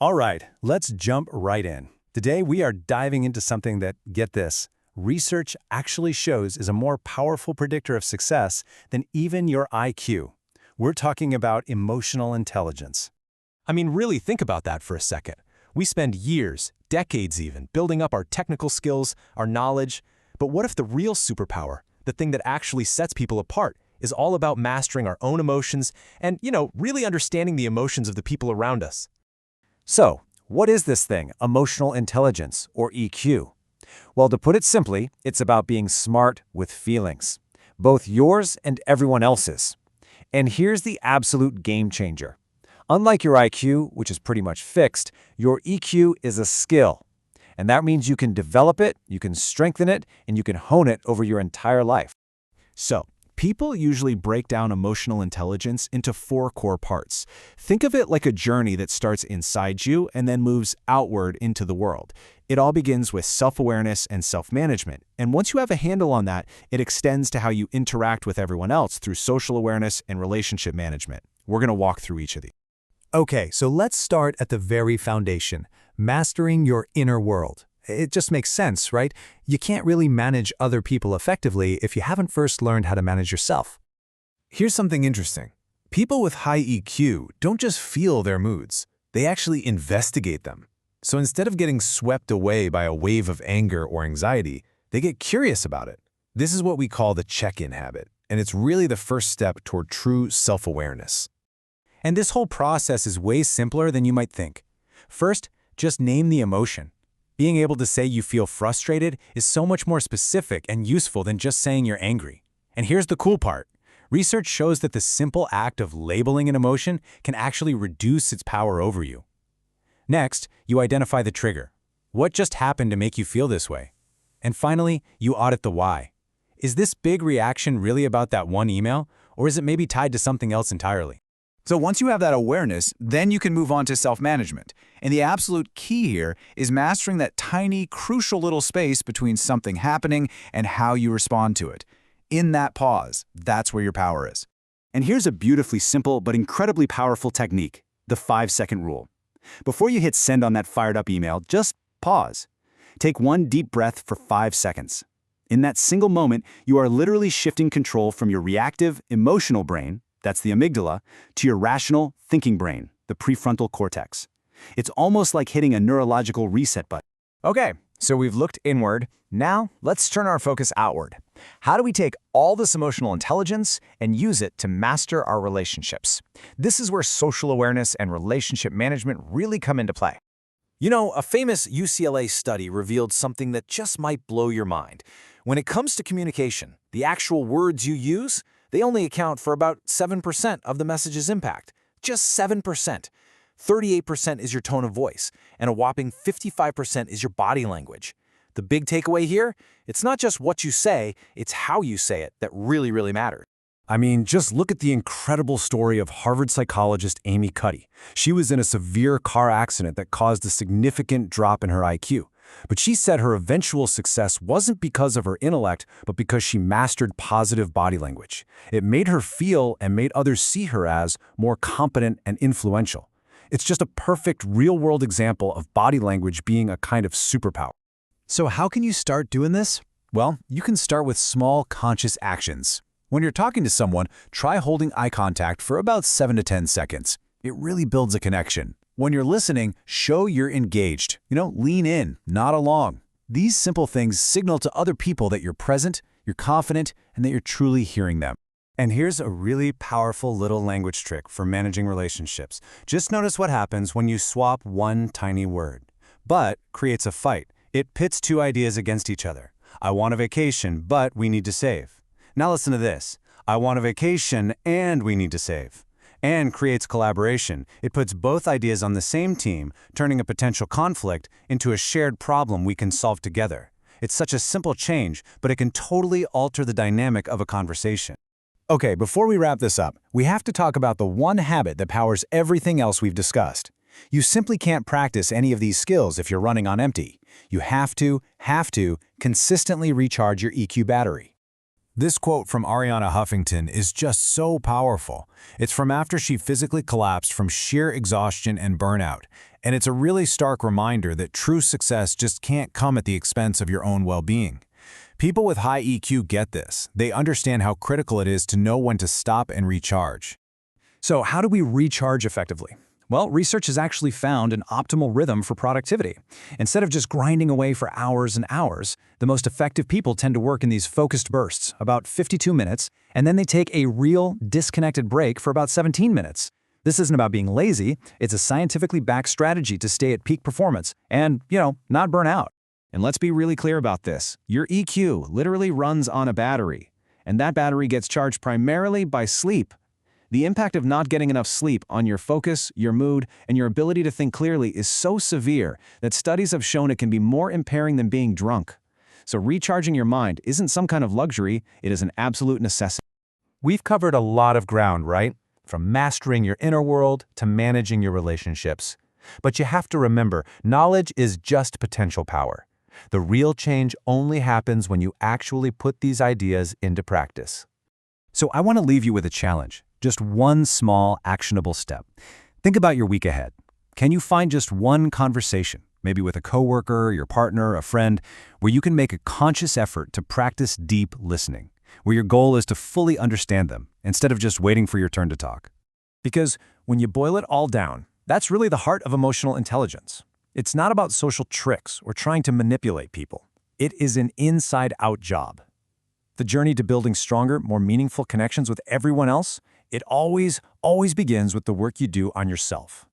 All right, let's jump right in. Today, we are diving into something that, get this, research actually shows is a more powerful predictor of success than even your IQ. We're talking about emotional intelligence. I mean, really think about that for a second. We spend years, decades even, building up our technical skills, our knowledge. But what if the real superpower, the thing that actually sets people apart, is all about mastering our own emotions and, really understanding the emotions of the people around us? So, what is this thing, emotional intelligence, or EQ? Well, to put it simply, it's about being smart with feelings, both yours and everyone else's. And here's the absolute game changer. Unlike your IQ, which is pretty much fixed, your EQ is a skill. And that means you can develop it, you can strengthen it, and you can hone it over your entire life. So, people usually break down emotional intelligence into 4 core parts. Think of it like a journey that starts inside you and then moves outward into the world. It all begins with self-awareness and self-management. And once you have a handle on that, it extends to how you interact with everyone else through social awareness and relationship management. We're going to walk through each of these. Okay, so let's start at the very foundation, mastering your inner world. It just makes sense, right? You can't really manage other people effectively if you haven't first learned how to manage yourself. Here's something interesting. People with high EQ don't just feel their moods, they actually investigate them. So instead of getting swept away by a wave of anger or anxiety, they get curious about it. This is what we call the check-in habit, and it's really the first step toward true self-awareness. And this whole process is way simpler than you might think. First, just name the emotion. Being able to say you feel frustrated is so much more specific and useful than just saying you're angry. And here's the cool part. Research shows that the simple act of labeling an emotion can actually reduce its power over you. Next, you identify the trigger. What just happened to make you feel this way? And finally, you audit the why. Is this big reaction really about that one email, or is it maybe tied to something else entirely? So once you have that awareness, then you can move on to self-management. And the absolute key here is mastering that tiny, crucial little space between something happening and how you respond to it. In that pause, that's where your power is. And here's a beautifully simple but incredibly powerful technique, the 5-second rule. Before you hit send on that fired-up email, just pause. Take one deep breath for 5 seconds. In that single moment, you are literally shifting control from your reactive, emotional brain, that's the amygdala, to your rational, thinking brain, the prefrontal cortex. It's almost like hitting a neurological reset button. Okay, so we've looked inward. Now, let's turn our focus outward. How do we take all this emotional intelligence and use it to master our relationships? This is where social awareness and relationship management really come into play. You know, a famous UCLA study revealed something that just might blow your mind. When it comes to communication, the actual words you use, they only account for about 7% of the message's impact. Just 7%. 38% is your tone of voice, and a whopping 55% is your body language. The big takeaway here? It's not just what you say, it's how you say it that really matters. I mean, just look at the incredible story of Harvard psychologist Amy Cuddy. She was in a severe car accident that caused a significant drop in her IQ. But she said her eventual success wasn't because of her intellect, but because she mastered positive body language. It made her feel and made others see her as more competent and influential. It's just a perfect real-world example of body language being a kind of superpower. So how can you start doing this? Well, you can start with small, conscious actions. When you're talking to someone, try holding eye contact for about 7 to 10 seconds. It really builds a connection. When you're listening, show you're engaged. Lean in, nod along. These simple things signal to other people that you're present, you're confident, and that you're truly hearing them. And here's a really powerful little language trick for managing relationships. Just notice what happens when you swap one tiny word. But creates a fight. It pits 2 ideas against each other. I want a vacation, but we need to save. Now listen to this. I want a vacation and we need to save. And creates collaboration. It puts both ideas on the same team, turning a potential conflict into a shared problem we can solve together. It's such a simple change, but it can totally alter the dynamic of a conversation. Okay, before we wrap this up, we have to talk about the one habit that powers everything else we've discussed. You simply can't practice any of these skills if you're running on empty. You have to consistently recharge your EQ battery. This quote from Arianna Huffington is just so powerful. It's from after she physically collapsed from sheer exhaustion and burnout. And it's a really stark reminder that true success just can't come at the expense of your own well-being. People with high EQ get this. They understand how critical it is to know when to stop and recharge. So how do we recharge effectively? Well, research has actually found an optimal rhythm for productivity. Instead of just grinding away for hours and hours, the most effective people tend to work in these focused bursts, about 52 minutes, and then they take a real disconnected break for about 17 minutes. This isn't about being lazy, it's a scientifically backed strategy to stay at peak performance and, not burn out. And let's be really clear about this. Your EQ literally runs on a battery, and that battery gets charged primarily by sleep. The impact of not getting enough sleep on your focus, your mood, and your ability to think clearly is so severe that studies have shown it can be more impairing than being drunk. So recharging your mind isn't some kind of luxury, it is an absolute necessity. We've covered a lot of ground, right? From mastering your inner world to managing your relationships. But you have to remember, knowledge is just potential power. The real change only happens when you actually put these ideas into practice. So I want to leave you with a challenge. Just one small, actionable step. Think about your week ahead. Can you find just one conversation, maybe with a coworker, your partner, a friend, where you can make a conscious effort to practice deep listening, where your goal is to fully understand them instead of just waiting for your turn to talk? Because when you boil it all down, that's really the heart of emotional intelligence. It's not about social tricks or trying to manipulate people. It is an inside-out job. The journey to building stronger, more meaningful connections with everyone else, it always begins with the work you do on yourself.